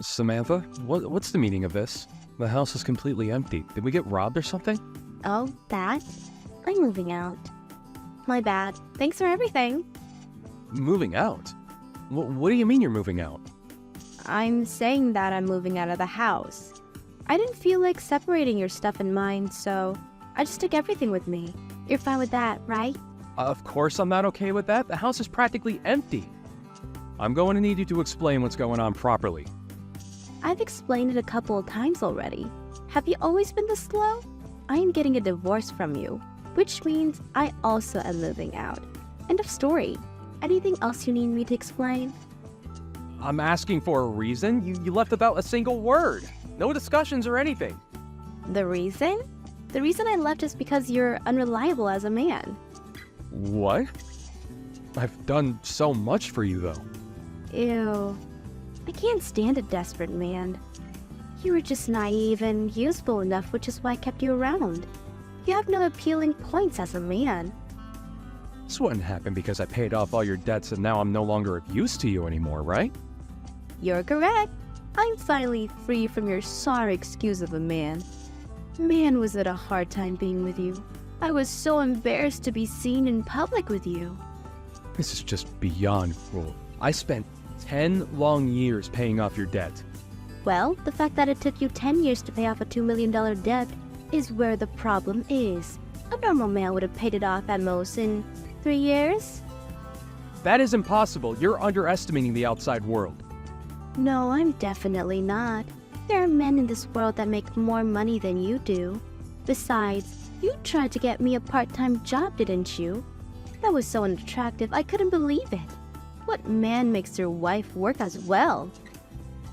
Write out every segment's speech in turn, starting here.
Samantha, what's the meaning of this? The house is completely empty. Did we get robbed or something? Oh, that? I'm moving out. My bad. Thanks for everything. Moving out? What do you mean you're moving out? I'm saying that I'm moving out of the house. I didn't feel like separating your stuff and mine, so I just took everything with me. You're fine with that, right? Of course I'm not okay with that. The house is practically empty. I'm going to need you to explain what's going on properly. I've explained it a couple of times already. Have you always been this slow? I am getting a divorce from you, which means I also am moving out. End of story. Anything else you need me to explain? I'm asking for a reason. You left without a single word. No discussions or anything. The reason? The reason I left is because you're unreliable as a man. What? I've done so much for you, though. Ew. I can't stand a desperate man. You were just naive and useful enough, which is why I kept you around. You have no appealing points as a man. This wouldn't happen because I paid off all your debts and now I'm no longer of use to you anymore, right? You're correct. I'm finally free from your sorry excuse of a man. Man, was it a hard time being with you. I was so embarrassed to be seen in public with you. This is just beyond cruel. I spent 10 long years paying off your debt. Well, the fact that it took you 10 years to pay off a $2 million debt is where the problem is. A normal man would have paid it off at most in 3 years. That is impossible. You're underestimating the outside world. No, I'm definitely not. There are men in this world that make more money than you do. Besides, you tried to get me a part-time job, didn't you? That was so unattractive, I couldn't believe it. What man makes their wife work as well?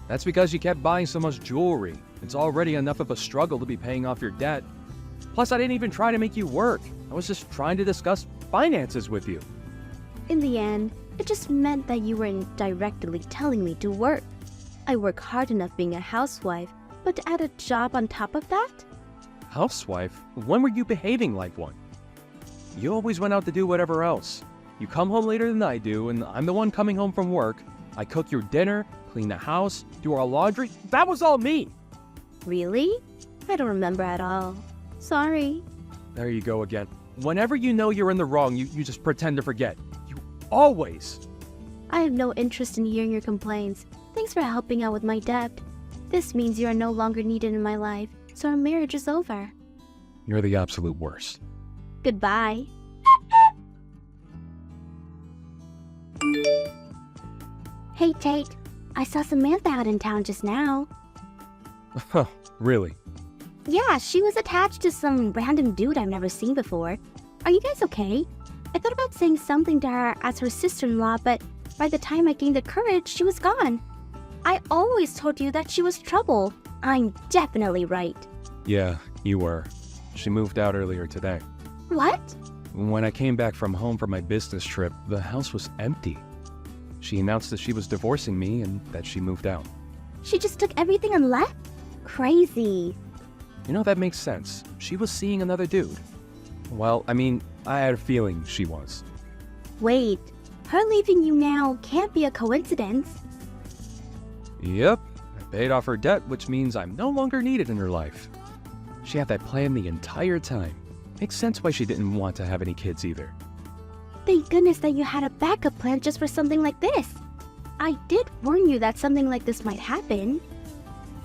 That's because you kept buying so much jewelry. It's already enough of a struggle to be paying off your debt. Plus, I didn't even try to make you work. I was just trying to discuss finances with you. In the end, it just meant that you were indirectly telling me to work. I work hard enough being a housewife, but to add a job on top of that? Housewife? When were you behaving like one? You always went out to do whatever else. You come home later than I do, and I'm the one coming home from work. I cook your dinner, clean the house, do our laundry. That was all me! Really? I don't remember at all. Sorry. There you go again. Whenever you know you're in the wrong, you just pretend to forget. You always. I have no interest in hearing your complaints. Thanks for helping out with my debt. This means you are no longer needed in my life, so our marriage is over. You're the absolute worst. Goodbye. Hey, Tate. I saw Samantha out in town just now. Huh, really? Yeah, she was attached to some random dude I've never seen before. Are you guys okay? I thought about saying something to her as her sister-in-law, but by the time I gained the courage, she was gone. I always told you that she was trouble. I'm definitely right. Yeah, you were. She moved out earlier today. What? When I came back from home from my business trip, the house was empty. She announced that she was divorcing me and that she moved out. She just took everything and left? Crazy. You know, that makes sense. She was seeing another dude. Well, I mean, I had a feeling she was. Wait, her leaving you now can't be a coincidence. Yep, I paid off her debt, which means I'm no longer needed in her life. She had that plan the entire time. Makes sense why she didn't want to have any kids either. Thank goodness that you had a backup plan just for something like this. I did warn you that something like this might happen.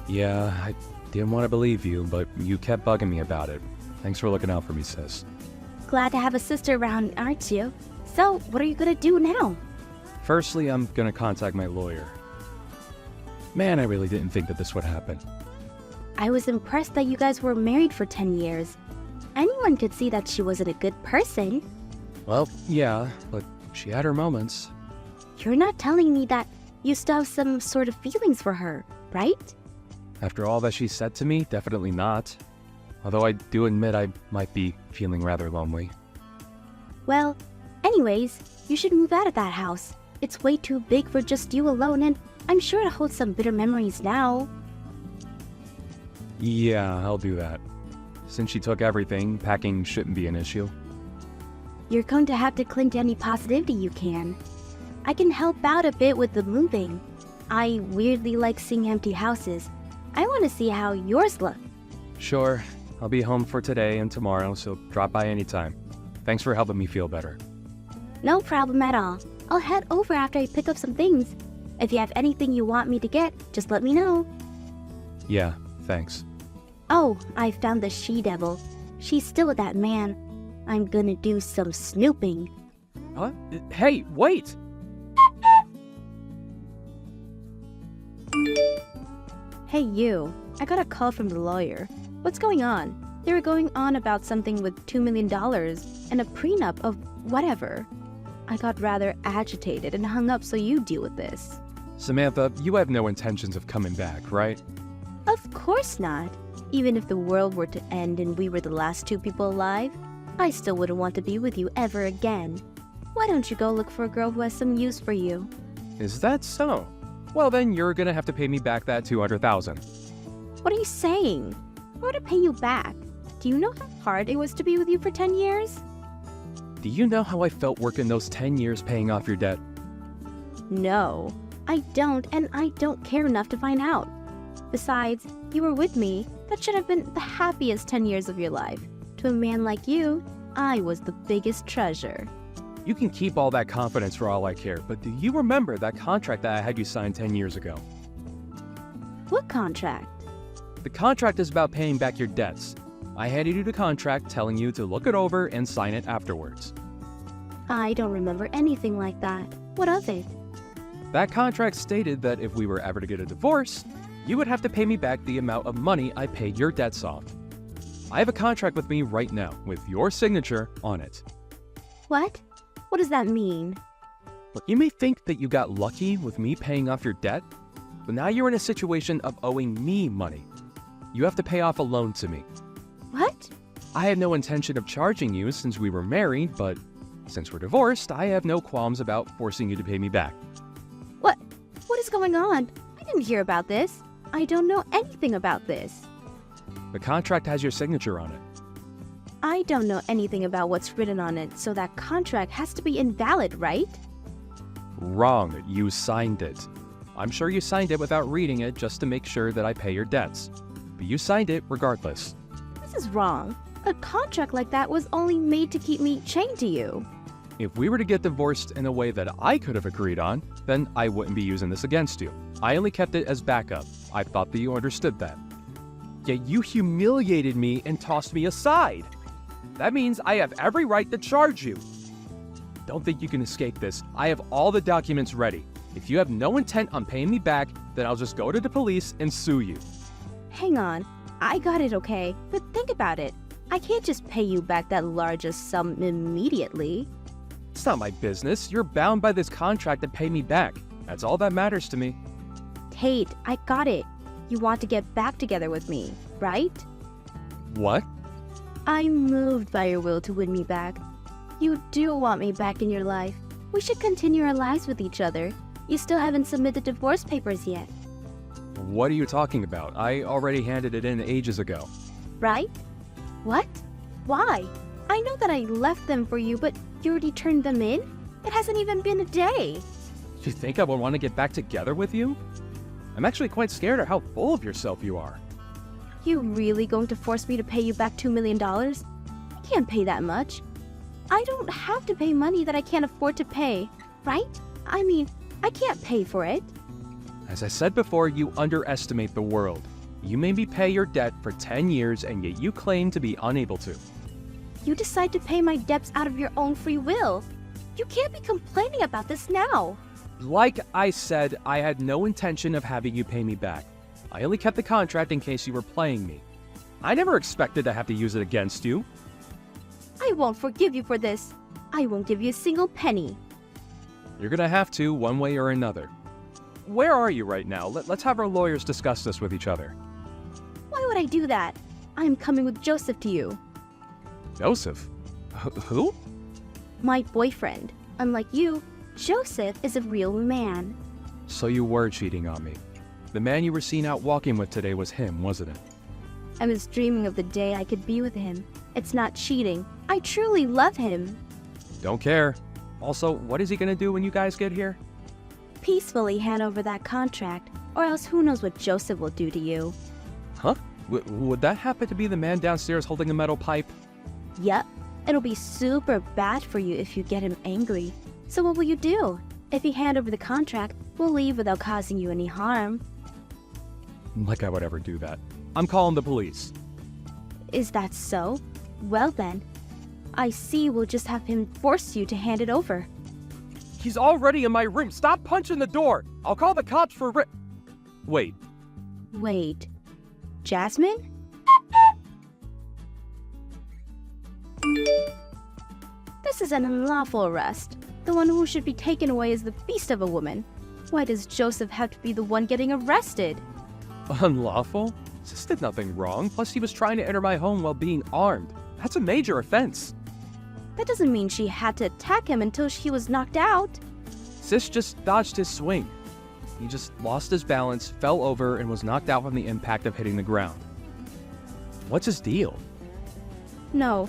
Yeah, I didn't want to believe you, but you kept bugging me about it. Thanks for looking out for me, sis. Glad to have a sister around, aren't you? So, what are you gonna do now? Firstly, I'm gonna contact my lawyer. Man, I really didn't think that this would happen. I was impressed that you guys were married for 10 years. Anyone could see that she wasn't a good person. Well, yeah, but she had her moments. You're not telling me that you still have some sort of feelings for her, right? After all that she said to me, definitely not. Although I do admit I might be feeling rather lonely. Well, anyways, you should move out of that house. It's way too big for just you alone, and I'm sure it holds some bitter memories now. Yeah, I'll do that. Since she took everything, packing shouldn't be an issue. You're going to have to cling to any positivity you can. I can help out a bit with the moving. I weirdly like seeing empty houses. I want to see how yours look. Sure, I'll be home for today and tomorrow, so drop by anytime. Thanks for helping me feel better. No problem at all. I'll head over after I pick up some things. If you have anything you want me to get, just let me know. Yeah, thanks. Oh, I found the she-devil. She's still with that man. I'm gonna do some snooping. What? Hey, wait! Hey you, I got a call from the lawyer. What's going on? They were going on about something with $2 million and a prenup of whatever. I got rather agitated and hung up, so you deal with this. Samantha, you have no intentions of coming back, right? Of course not. Even if the world were to end and we were the last two people alive, I still wouldn't want to be with you ever again. Why don't you go look for a girl who has some use for you? Is that so? Well, then you're gonna have to pay me back that $200,000. What are you saying? I want to pay you back. Do you know how hard it was to be with you for 10 years? Do you know how I felt working those 10 years paying off your debt? No, I don't, and I don't care enough to find out. Besides, you were with me. That should have been the happiest 10 years of your life. To a man like you, I was the biggest treasure. You can keep all that confidence for all I care, but do you remember that contract that I had you sign 10 years ago? What contract? The contract is about paying back your debts. I handed you the contract telling you to look it over and sign it afterwards. I don't remember anything like that. What of it? That contract stated that if we were ever to get a divorce, you would have to pay me back the amount of money I paid your debts off. I have a contract with me right now with your signature on it. What? What does that mean? Look, you may think that you got lucky with me paying off your debt, but now you're in a situation of owing me money. You have to pay off a loan to me. What? I had no intention of charging you since we were married, but since we're divorced, I have no qualms about forcing you to pay me back. What is going on? I didn't hear about this. I don't know anything about this. The contract has your signature on it. I don't know anything about what's written on it, so that contract has to be invalid, right? Wrong, you signed it. I'm sure you signed it without reading it just to make sure that I pay your debts. But you signed it regardless. This is wrong. A contract like that was only made to keep me chained to you. If we were to get divorced in a way that I could have agreed on, then I wouldn't be using this against you. I only kept it as backup. I thought that you understood that. Yet you humiliated me and tossed me aside. That means I have every right to charge you. Don't think you can escape this. I have all the documents ready. If you have no intent on paying me back, then I'll just go to the police and sue you. Hang on. I got it, okay? But think about it. I can't just pay you back that largest sum immediately. It's not my business. You're bound by this contract to pay me back. That's all that matters to me. Tate, I got it. You want to get back together with me, right? What? I'm moved by your will to win me back. You do want me back in your life. We should continue our lives with each other. You still haven't submitted divorce papers yet, What are you talking about? I already handed it in ages ago. right? What? Why? I know that I left them for you, but you already turned them in? It hasn't even been a day. You think I would want to get back together with you? I'm actually quite scared of how full of yourself you are. You really going to force me to pay you back $2 million? I can't pay that much. I don't have to pay money that I can't afford to pay, right? I mean, I can't pay for it. As I said before, you underestimate the world. You made me pay your debt for 10 years, and yet you claim to be unable to. You decide to pay my debts out of your own free will. You can't be complaining about this now. Like I said, I had no intention of having you pay me back. I only kept the contract in case you were playing me. I never expected to have to use it against you. I won't forgive you for this. I won't give you a single penny. You're gonna have to, one way or another. Where are you right now? Let's have our lawyers discuss this with each other. Why would I do that? I'm coming with Joseph to you. Joseph? Who? My boyfriend. Unlike you, Joseph is a real man. So you were cheating on me. The man you were seen out walking with today was him, wasn't it? I was dreaming of the day I could be with him. It's not cheating. I truly love him. Don't care. Also, what is he gonna do when you guys get here? peacefully hand over that contract, or else who knows what Joseph will do to you. Huh? Would that happen to be the man downstairs holding a metal pipe? Yep, it'll be super bad for you if you get him angry. So what will you do? If you hand over the contract, we'll leave without causing you any harm. Like I would ever do that. I'm calling the police. Is that so? Well then, I see we'll just have him force you to hand it over. He's already in my room. Stop punching the door. I'll call the cops for Wait. Jasmine? This is an unlawful arrest. The one who should be taken away is the beast of a woman. Why does Joseph have to be the one getting arrested? Unlawful? Sis did nothing wrong. Plus, he was trying to enter my home while being armed. That's a major offense. That doesn't mean she had to attack him until he was knocked out. Sis just dodged his swing. He just lost his balance, fell over, and was knocked out from the impact of hitting the ground. What's his deal? No,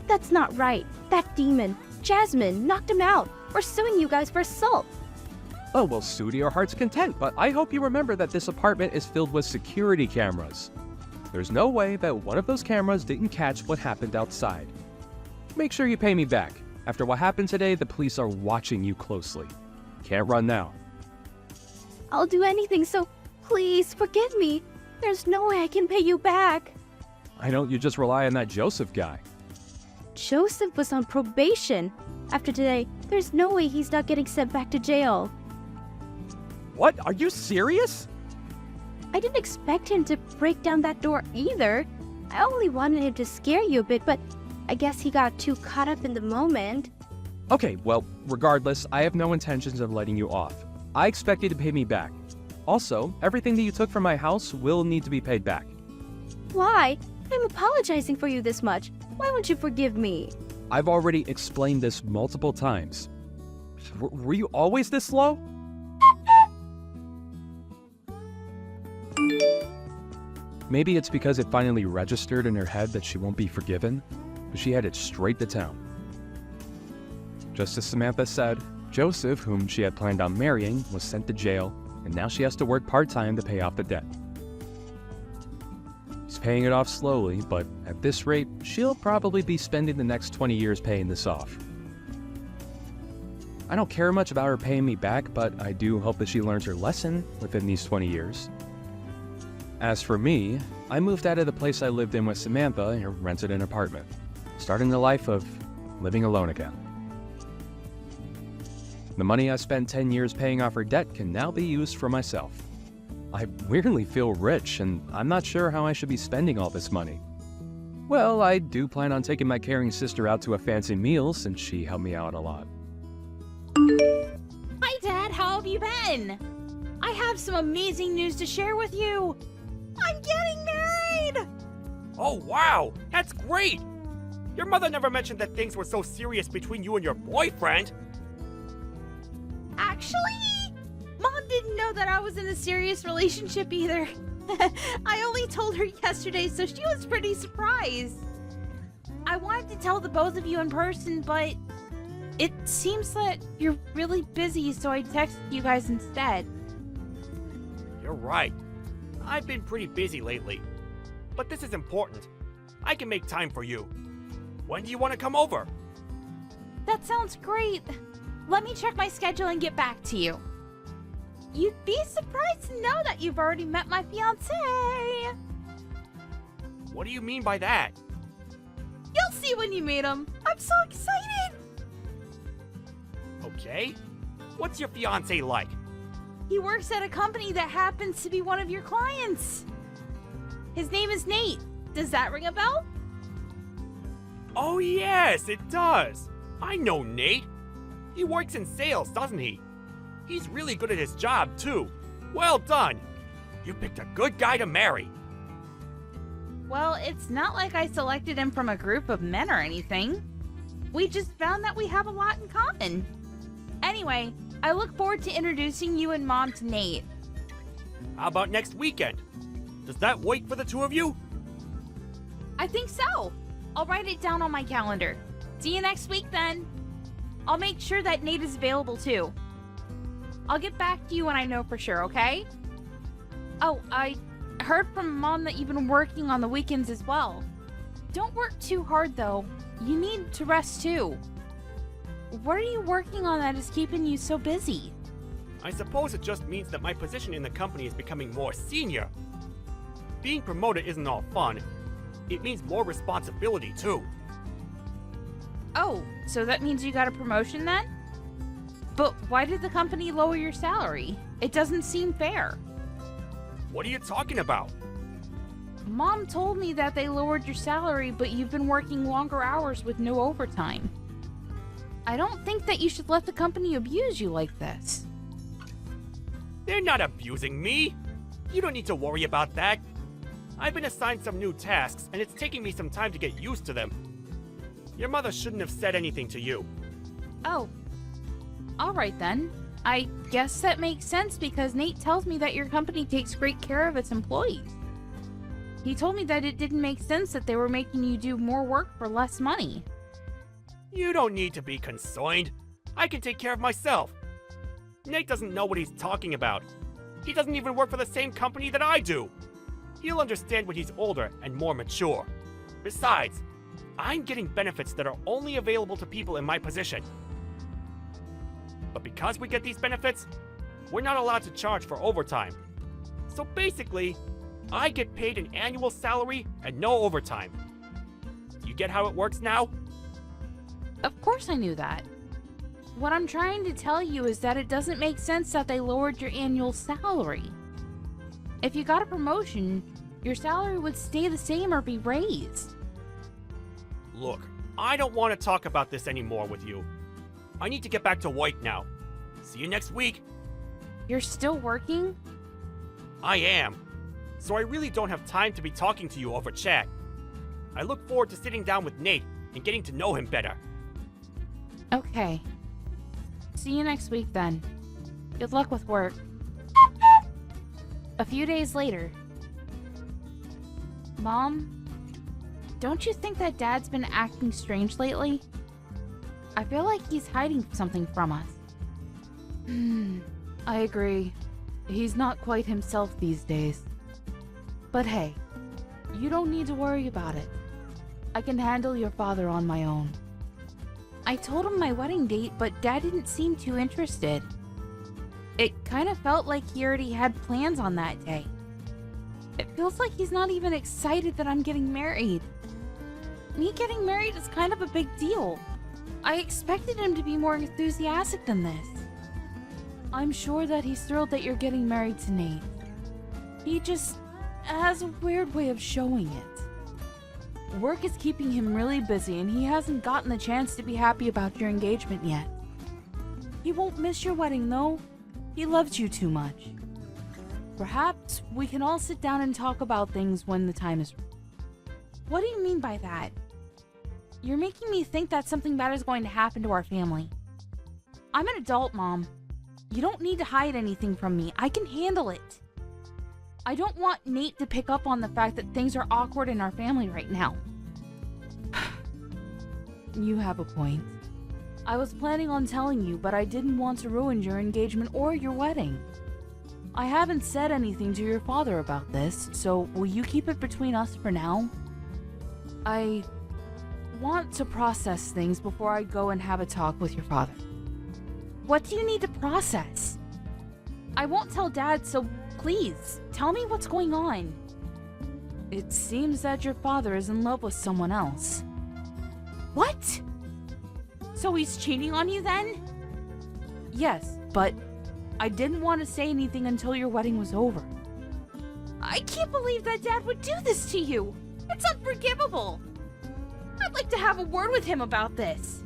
that's not right. That demon, Jasmine, knocked him out. We're suing you guys for assault. Oh, well, sue to your heart's content, but I hope you remember that this apartment is filled with security cameras. There's no way that one of those cameras didn't catch what happened outside. Make sure you pay me back. After what happened today, the police are watching you closely. Can't run now. I'll do anything, so please forgive me. There's no way I can pay you back. I know you just rely on that Joseph guy. Joseph was on probation. After today, there's no way he's not getting sent back to jail. What? Are you serious? I didn't expect him to break down that door either. I only wanted him to scare you a bit, but I guess he got too caught up in the moment. Okay, well, regardless, I have no intentions of letting you off. I expect you to pay me back. Also, everything that you took from my house will need to be paid back. Why? I'm apologizing for you this much. Why won't you forgive me? I've already explained this multiple times. Were you always this slow? Maybe it's because it finally registered in her head that she won't be forgiven, but she headed straight to town. Just as Samantha said, Joseph, whom she had planned on marrying, was sent to jail, and now she has to work part-time to pay off the debt. She's paying it off slowly, but at this rate, she'll probably be spending the next 20 years paying this off. I don't care much about her paying me back, but I do hope that she learns her lesson within these 20 years. As for me, I moved out of the place I lived in with Samantha and rented an apartment, starting the life of living alone again. The money I spent 10 years paying off her debt can now be used for myself. I weirdly feel rich, and I'm not sure how I should be spending all this money. Well, I do plan on taking my caring sister out to a fancy meal since she helped me out a lot. Hi, Dad. How have you been? I have some amazing news to share with you. I'm getting married! Oh, wow! That's great! Your mother never mentioned that things were so serious between you and your boyfriend. Actually, Mom didn't know that I was in a serious relationship either. I only told her yesterday, so she was pretty surprised. I wanted to tell the both of you in person, but it seems that you're really busy, so I texted you guys instead. You're right. I've been pretty busy lately. But this is important. I can make time for you. When do you want to come over? That sounds great. Let me check my schedule and get back to you. You'd be surprised to know that you've already met my fiancé. What do you mean by that? You'll see when you meet him. I'm so excited. Okay. What's your fiancé like? He works at a company that happens to be one of your clients. His name is Nate. Does that ring a bell? Oh yes, it does. I know Nate. He works in sales, doesn't he? He's really good at his job, too. Well done. You picked a good guy to marry. Well, it's not like I selected him from a group of men or anything. We just found that we have a lot in common. Anyway, I look forward to introducing you and Mom to Nate. How about next weekend? Does that work for the two of you? I think so. I'll write it down on my calendar. See you next week then. I'll make sure that Nate is available too. I'll get back to you when I know for sure, okay? Oh, I heard from Mom that you've been working on the weekends as well. Don't work too hard, though. You need to rest, too. What are you working on that is keeping you so busy? I suppose it just means that my position in the company is becoming more senior. Being promoted isn't all fun. It means more responsibility, too. Oh, so that means you got a promotion then? But why did the company lower your salary? It doesn't seem fair. What are you talking about? Mom told me that they lowered your salary, but you've been working longer hours with no overtime. I don't think that you should let the company abuse you like this. They're not abusing me. You don't need to worry about that. I've been assigned some new tasks, and it's taking me some time to get used to them. Your mother shouldn't have said anything to you. Oh. Alright then. I guess that makes sense because Nate tells me that your company takes great care of its employees. He told me that it didn't make sense that they were making you do more work for less money. You don't need to be concerned. I can take care of myself. Nate doesn't know what he's talking about. He doesn't even work for the same company that I do. He'll understand when he's older and more mature. Besides, I'm getting benefits that are only available to people in my position. But because we get these benefits, we're not allowed to charge for overtime. So basically, I get paid an annual salary and no overtime. You get how it works now? Of course I knew that. What I'm trying to tell you is that it doesn't make sense that they lowered your annual salary. If you got a promotion, your salary would stay the same or be raised. Look, I don't want to talk about this anymore with you. I need to get back to work now. See you next week. You're still working? I am. So I really don't have time to be talking to you over chat. I look forward to sitting down with Nate and getting to know him better. Okay. See you next week then. Good luck with work. A few days later. Mom, don't you think that Dad's been acting strange lately? I feel like he's hiding something from us. I agree. He's not quite himself these days. But hey, you don't need to worry about it. I can handle your father on my own. I told him my wedding date, but Dad didn't seem too interested. It kind of felt like he already had plans on that day. It feels like he's not even excited that I'm getting married. Me getting married is kind of a big deal. I expected him to be more enthusiastic than this. I'm sure that he's thrilled that you're getting married to Nate. He just has a weird way of showing it. Work is keeping him really busy and he hasn't gotten the chance to be happy about your engagement yet. He won't miss your wedding though. He loves you too much. Perhaps we can all sit down and talk about things when the time is right. What do you mean by that? You're making me think that something bad is going to happen to our family. I'm an adult, Mom. You don't need to hide anything from me. I can handle it. I don't want Nate to pick up on the fact that things are awkward in our family right now. You have a point. I was planning on telling you, but I didn't want to ruin your engagement or your wedding. I haven't said anything to your father about this, so will you keep it between us for now? I want to process things before I go and have a talk with your father. What do you need to process? I won't tell Dad, so please, tell me what's going on. It seems that your father is in love with someone else. What? So he's cheating on you then? Yes, but I didn't want to say anything until your wedding was over. I can't believe that Dad would do this to you. It's unforgivable. I'd like to have a word with him about this.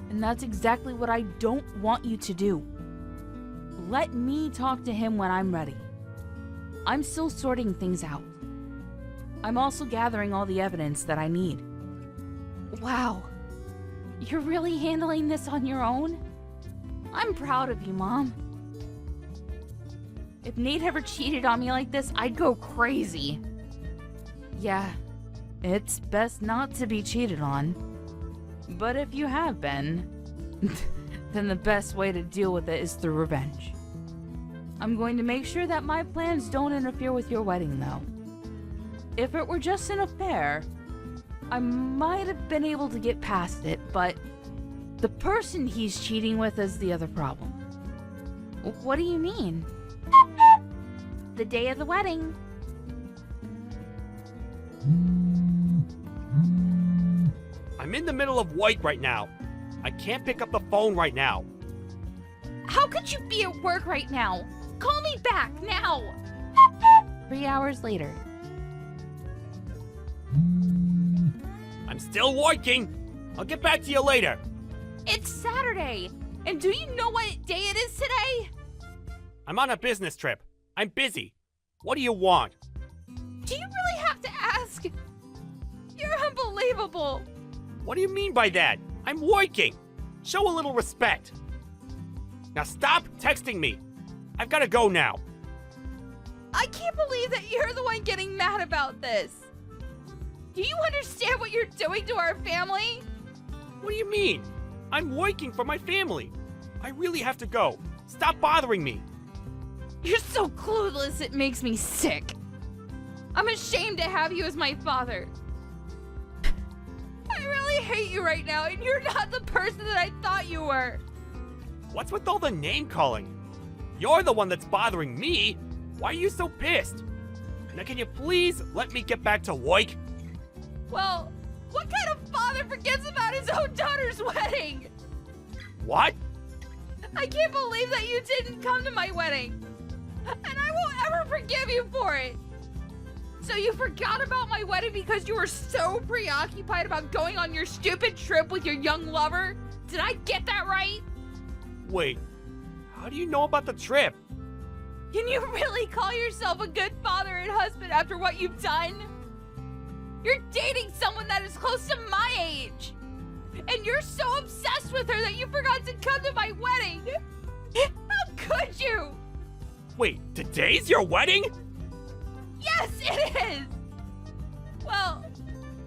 And that's exactly what I don't want you to do. Let me talk to him when I'm ready. I'm still sorting things out. I'm also gathering all the evidence that I need. Wow. You're really handling this on your own? I'm proud of you, Mom. If Nate ever cheated on me like this, I'd go crazy. Yeah, it's best not to be cheated on. But if you have been, then the best way to deal with it is through revenge. I'm going to make sure that my plans don't interfere with your wedding, though. If it were just an affair, I might have been able to get past it, but the person he's cheating with is the other problem. What do you mean? The day of the wedding. I'm in the middle of work right now. I can't pick up the phone right now. How could you be at work right now? Call me back now! 3 hours later. I'm still working. I'll get back to you later. It's Saturday! And do you know what day it is today? I'm on a business trip. I'm busy. What do you want? Do you really have to ask? You're unbelievable! What do you mean by that? I'm working. Show a little respect. Now stop texting me. I've got to go now. I can't believe that you're the one getting mad about this. Do you understand what you're doing to our family? What do you mean? I'm working for my family. I really have to go. Stop bothering me. You're so clueless, it makes me sick. I'm ashamed to have you as my father. I really hate you right now, and you're not the person that I thought you were. What's with all the name calling? You're the one that's bothering me. Why are you so pissed? Now can you please let me get back to work? Well, what kind of father forgets about his own daughter's wedding? What? I can't believe that you didn't come to my wedding. And I won't ever forgive you for it. So you forgot about my wedding because you were so preoccupied about going on your stupid trip with your young lover? Did I get that right? Wait, how do you know about the trip? Can you really call yourself a good father and husband after what you've done? You're dating someone that is close to my age. And you're so obsessed with her that you forgot to come to my wedding. How could you? Wait, today's your wedding? Yes, it is! Well,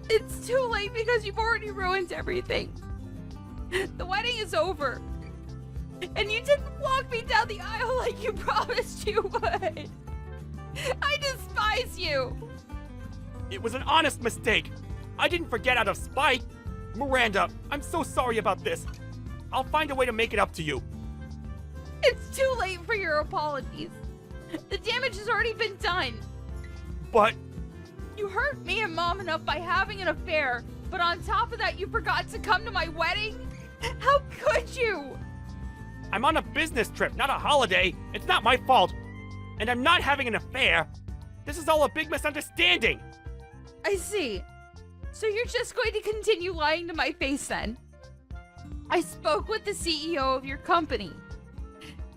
it's too late because you've already ruined everything. The wedding is over. And you didn't walk me down the aisle like you promised you would. I despise you. It was an honest mistake. I didn't forget out of spite. Miranda, I'm so sorry about this. I'll find a way to make it up to you. It's too late for your apologies. The damage has already been done. But You hurt me and Mom enough by having an affair, but on top of that, you forgot to come to my wedding? How could you? I'm on a business trip, not a holiday. It's not my fault. And I'm not having an affair. This is all a big misunderstanding. I see. So you're just going to continue lying to my face then? I spoke with the CEO of your company.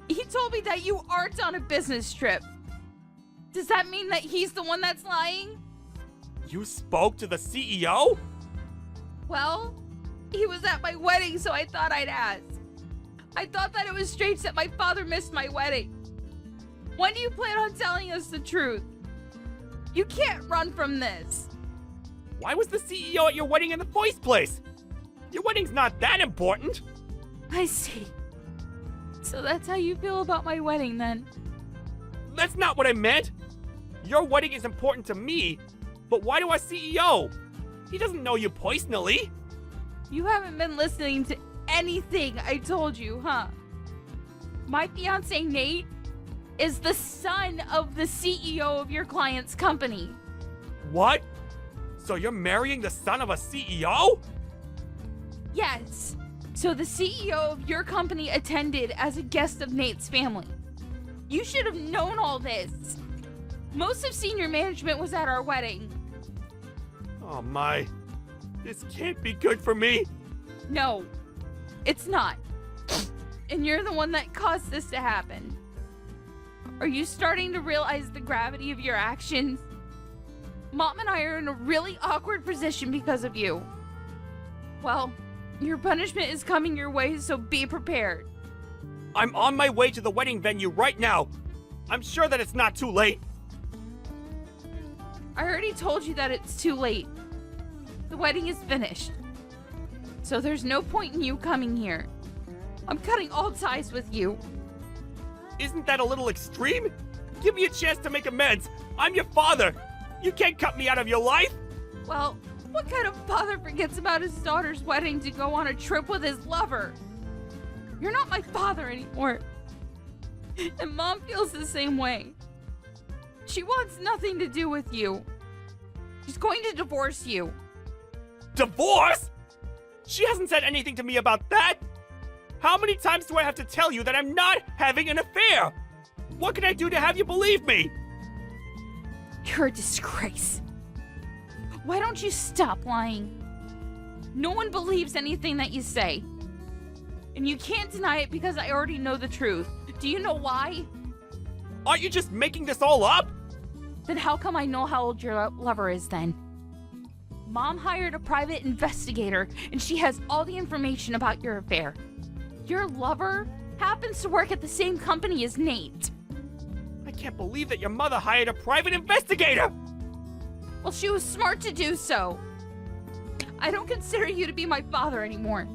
He told me that you aren't on a business trip. Does that mean that he's the one that's lying? You spoke to the CEO? Well, he was at my wedding, so I thought I'd ask. I thought that it was strange that my father missed my wedding. When do you plan on telling us the truth? You can't run from this. Why was the CEO at your wedding in the first place? Your wedding's not that important. I see. So that's how you feel about my wedding then? That's not what I meant. Your wedding is important to me, but why to our CEO? He doesn't know you personally. You haven't been listening to anything I told you, huh? My fiance Nate is the son of the CEO of your client's company. What? So you're marrying the son of a CEO? Yes. So the CEO of your company attended as a guest of Nate's family. You should have known all this. Most of senior management was at our wedding. Oh my. This can't be good for me. No, it's not. And you're the one that caused this to happen. Are you starting to realize the gravity of your actions? Mom and I are in a really awkward position because of you. Well, your punishment is coming your way, so be prepared. I'm on my way to the wedding venue right now. I'm sure that it's not too late. I already told you that it's too late. The wedding is finished. So there's no point in you coming here. I'm cutting all ties with you. Isn't that a little extreme? Give me a chance to make amends. I'm your father. You can't cut me out of your life. Well, what kind of father forgets about his daughter's wedding to go on a trip with his lover? You're not my father anymore. And Mom feels the same way. She wants nothing to do with you. She's going to divorce you. Divorce? She hasn't said anything to me about that. How many times do I have to tell you that I'm not having an affair? What can I do to have you believe me? You're a disgrace. Why don't you stop lying? No one believes anything that you say. And you can't deny it because I already know the truth. Do you know why? Aren't you just making this all up? Then how come I know how old your lover is then? Mom hired a private investigator and she has all the information about your affair. Your lover happens to work at the same company as Nate. I can't believe that your mother hired a private investigator! Well, she was smart to do so. I don't consider you to be my father anymore.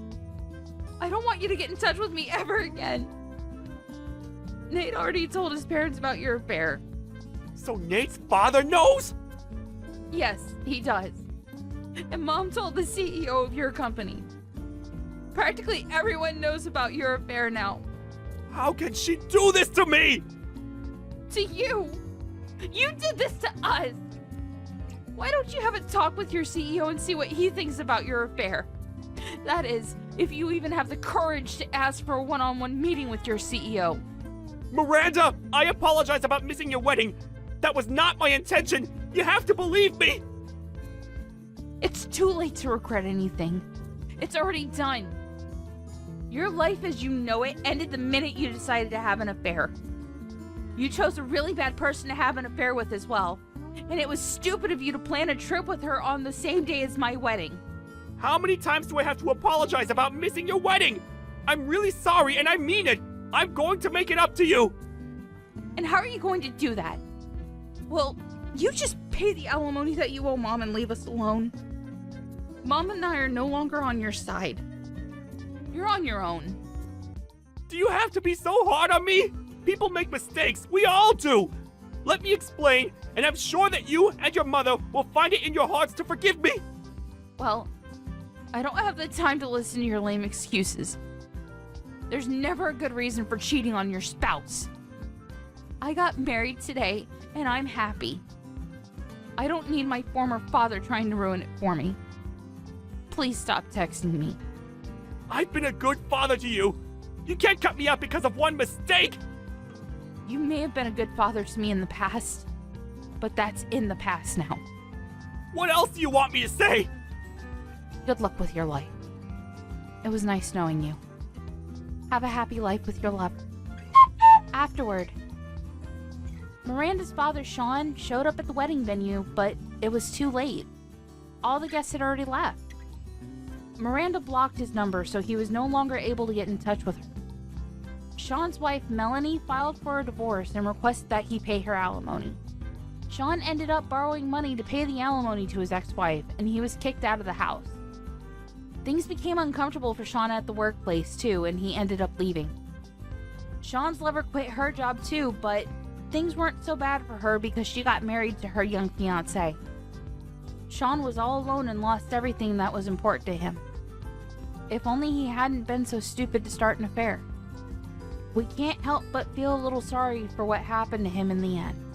I don't want you to get in touch with me ever again. Nate already told his parents about your affair. So Nate's father knows? Yes, he does. And Mom told the CEO of your company. Practically everyone knows about your affair now. How can she do this to me? To you! You did this to us! Why don't you have a talk with your CEO and see what he thinks about your affair? That is, if you even have the courage to ask for a one-on-one meeting with your CEO. Miranda, I apologize about missing your wedding. That was not my intention. You have to believe me. It's too late to regret anything. It's already done. Your life as you know it ended the minute you decided to have an affair. You chose a really bad person to have an affair with as well. And it was stupid of you to plan a trip with her on the same day as my wedding. How many times do I have to apologize about missing your wedding? I'm really sorry and I mean it. I'm going to make it up to you. And how are you going to do that? Well, you just pay the alimony that you owe Mom and leave us alone. Mom and I are no longer on your side. You're on your own. Do you have to be so hard on me? People make mistakes. We all do. Let me explain, and I'm sure that you and your mother will find it in your hearts to forgive me. Well, I don't have the time to listen to your lame excuses. There's never a good reason for cheating on your spouse. I got married today, and I'm happy. I don't need my former father trying to ruin it for me. Please stop texting me. I've been a good father to you. You can't cut me out because of one mistake. You may have been a good father to me in the past, but that's in the past now. What else do you want me to say? Good luck with your life. It was nice knowing you. Have a happy life with your lover. Afterward, Miranda's father, Sean, showed up at the wedding venue, but it was too late. All the guests had already left. Miranda blocked his number, so he was no longer able to get in touch with her. Sean's wife, Melanie, filed for a divorce and requested that he pay her alimony. Sean ended up borrowing money to pay the alimony to his ex-wife, and he was kicked out of the house. Things became uncomfortable for Sean at the workplace, too, and he ended up leaving. Sean's lover quit her job, too, but things weren't so bad for her because she got married to her young fiancé. Sean was all alone and lost everything that was important to him. If only he hadn't been so stupid to start an affair. We can't help but feel a little sorry for what happened to him in the end.